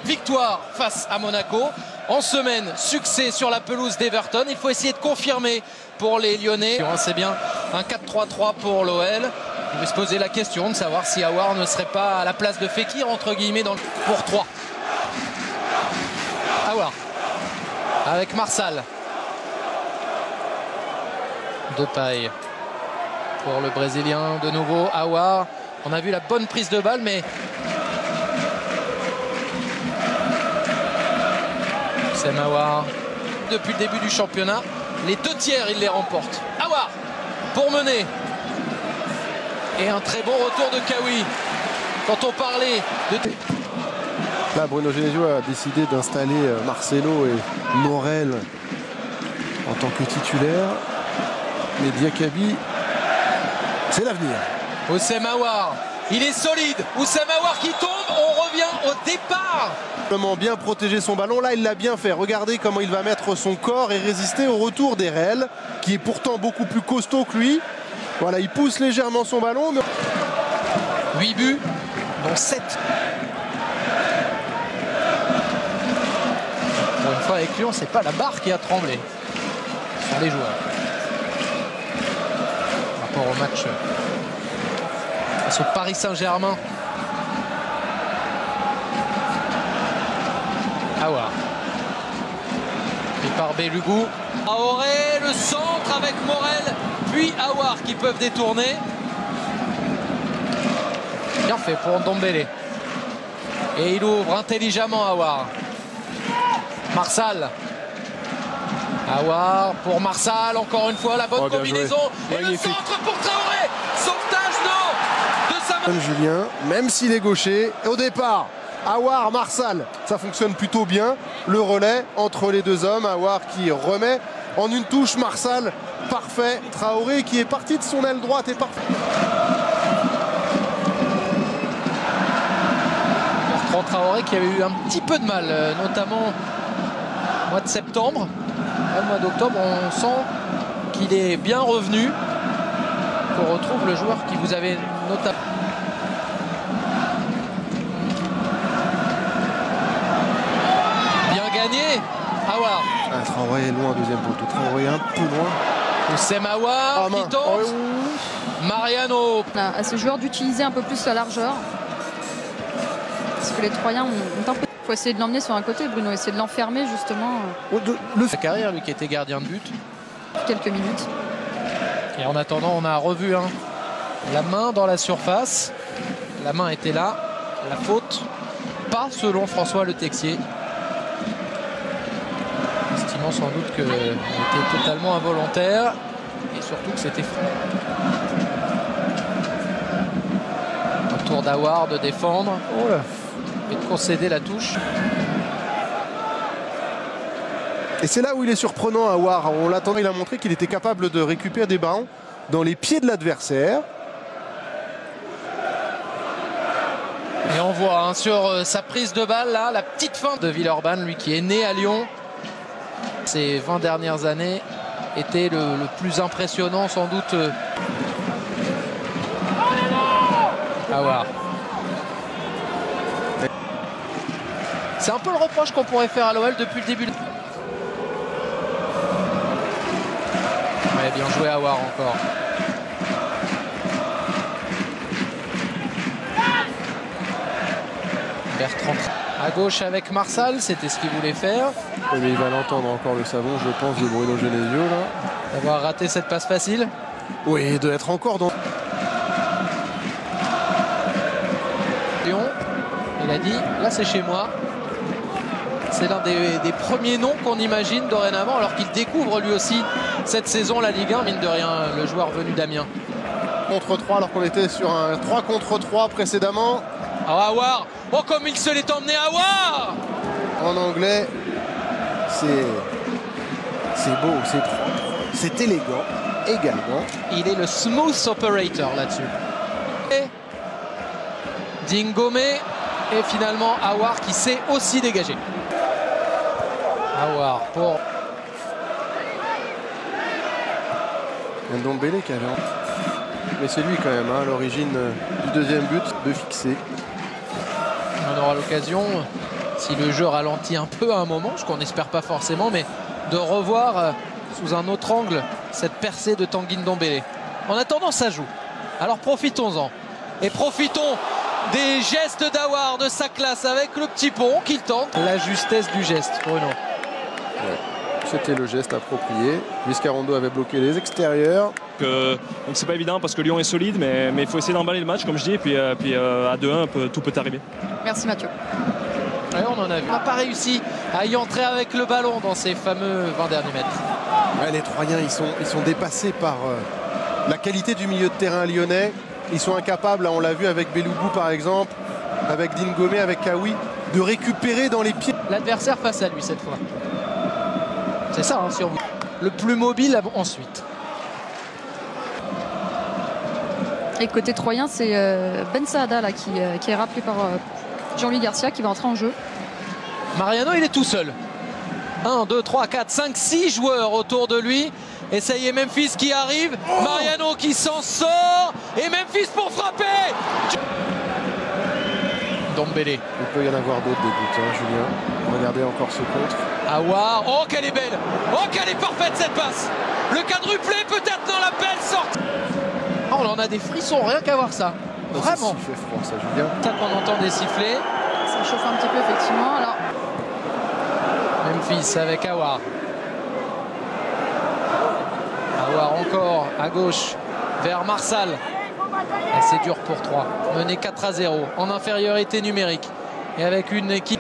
Victoire face à Monaco. En semaine, succès sur la pelouse d'Everton. Il faut essayer de confirmer pour les Lyonnais. C'est bien un 4-3-3 pour l'OL. On va se poser la question de savoir si Aouar ne serait pas à la place de Fekir, entre guillemets, pour 3. Aouar avec Marsal. Depay pour le Brésilien. De nouveau Aouar. On a vu la bonne prise de balle, mais c'est Aouar. Depuis le début du championnat, les 2 tiers, il les remporte. Aouar pour mener. Et un très bon retour de Kawi. Quand on parlait de... Là, Bruno Genesio a décidé d'installer Marcelo et Morel en tant que titulaire. Mais Diakaby, c'est l'avenir. Oussem Aouar, il est solide. Oussem Aouar qui tombe, on revient au départ. Comment bien protéger son ballon, là il l'a bien fait. Regardez comment il va mettre son corps et résister au retour d'Erel, qui est pourtant beaucoup plus costaud que lui. Voilà, il pousse légèrement son ballon. Mais... 8 buts, dont 7. Pour une fois avec Lyon, c'est pas la barre qui a tremblé. Ce sont les joueurs. Par rapport au match face au Paris Saint-Germain. Aouar. Et par Belugou. Traoré, le centre avec Morel, puis Aouar qui peuvent détourner. Bien fait pour Ndombele. Et il ouvre intelligemment Aouar. Marsal. Aouar pour Marsal, encore une fois la bonne combinaison. Et magnifique. Le centre pour Traoré. Sauvetage de Sam. Julien, même s'il est gaucher, au départ, Aouar, Marsal, ça fonctionne plutôt bien. Le relais entre les deux hommes, Aouar qui remet en une touche, Marsal, parfait. Traoré qui est parti de son aile droite est parfait. Bertrand Traoré qui avait eu un petit peu de mal, notamment au mois de septembre. Au mois d'octobre, on sent qu'il est bien revenu. On retrouve le joueur qui vous avait notamment... Bien gagné, Aouar. Traoré est loin, deuxième poteau. Traoré un peu loin. Oussem Aouar qui tente. Mariano. À ce joueur d'utiliser un peu plus la largeur. Parce que les Troyens ont un peu... Il faut essayer de l'emmener sur un côté, Bruno, essayer de l'enfermer justement. Sa carrière, lui qui était gardien de but. Quelques minutes. Et en attendant, on a revu la main dans la surface. La main était là. La faute, pas selon François Le Texier. Estimant sans doute qu'elle était totalement involontaire. Et surtout que c'était fou. Un tour d'Aouar de défendre. Oh là. Et de concéder la touche. Et c'est là où il est surprenant, Aouar. On l'attendait, il a montré qu'il était capable de récupérer des ballons dans les pieds de l'adversaire. Et on voit sur sa prise de balle, là, la petite feinte de Villeurbanne, lui qui est né à Lyon. Ces 20 dernières années était le plus impressionnant, sans doute. Aouar. C'est un peu le reproche qu'on pourrait faire à l'OL depuis le début. Ouais, bien joué Aouar encore. Bertrand à gauche avec Marsal, c'était ce qu'il voulait faire. Oui, mais il va l'entendre encore le savon, je pense, de Bruno Genesio là. D'avoir raté cette passe facile. Oui, de être encore dans... Lyon, il a dit, là c'est chez moi. C'est l'un des premiers noms qu'on imagine dorénavant, alors qu'il découvre lui aussi cette saison la Ligue 1, mine de rien, le joueur venu d'Amiens. Contre 3 alors qu'on était sur un 3 contre 3 précédemment. Ah, Aouar, oh comme il se l'est emmené Aouar. En anglais, c'est beau, c'est propre, c'est élégant également. Il est le smooth operator là-dessus. Dingomé et finalement Aouar qui s'est aussi dégagé. Aouar pour Ndombele qui avait... Mais c'est lui quand même, hein, à l'origine du deuxième but de fixer. On aura l'occasion, si le jeu ralentit un peu à un moment, ce qu'on n'espère pas forcément, mais de revoir sous un autre angle cette percée de Tanguy Ndombele. En attendant, ça joue. Alors profitons-en. Et profitons des gestes d'Aouar, de sa classe avec le petit pont qu'il tente. La justesse du geste, Bruno. Ouais. C'était le geste approprié. Viscarondo avait bloqué les extérieurs. Donc c'est pas évident parce que Lyon est solide, mais il faut essayer d'emballer le match comme je dis, et puis à 2-1 tout peut arriver. Merci Mathieu. Ouais, on en a vu. On n'a pas réussi à y entrer avec le ballon dans ces fameux 20 derniers mètres. Ouais, les Troyens, ils sont dépassés par la qualité du milieu de terrain lyonnais. Ils sont incapables, on l'a vu avec Beloubou par exemple, avec Dingomé, avec Kawi, de récupérer dans les pieds. L'adversaire face à lui cette fois. C'est ça, hein, sur vous. Le plus mobile ensuite. Et côté troyen, c'est Ben Saada là, qui est rappelé par Jean-Louis Garcia qui va entrer en jeu. Mariano, il est tout seul. 1, 2, 3, 4, 5, 6 joueurs autour de lui. Et ça y est, Memphis qui arrive. Mariano qui s'en sort. Et Memphis pour frapper. Ndombele. Il peut y en avoir d'autres des buts, hein, Julien. Regardez encore ce contre. Aouar. Oh, qu'elle est belle. Oh, qu'elle est parfaite cette passe. Le quadruplé peut-être dans la belle sortie. Oh, on en a des frissons, rien qu'à voir ça. Vraiment. Il fait froid, ça, Julien. C'est ça qu'on entend des sifflets. Ça chauffe un petit peu effectivement. Alors... Memphis avec Aouar. Aouar encore à gauche vers Marsal. Et c'est dur pour 3. Mené 4-0 en infériorité numérique. Et avec une équipe.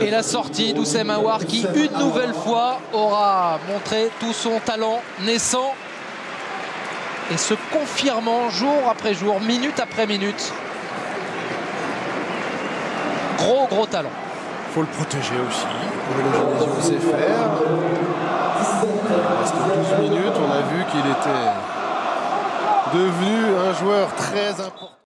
Et la sortie d'Oussem Aouar qui une nouvelle fois aura montré tout son talent naissant et se confirmant jour après jour, minute après minute. Gros talent. Il faut le protéger aussi. Le Genesio sait faire. Il reste 12 minutes. On a vu qu'il était devenu un joueur très important.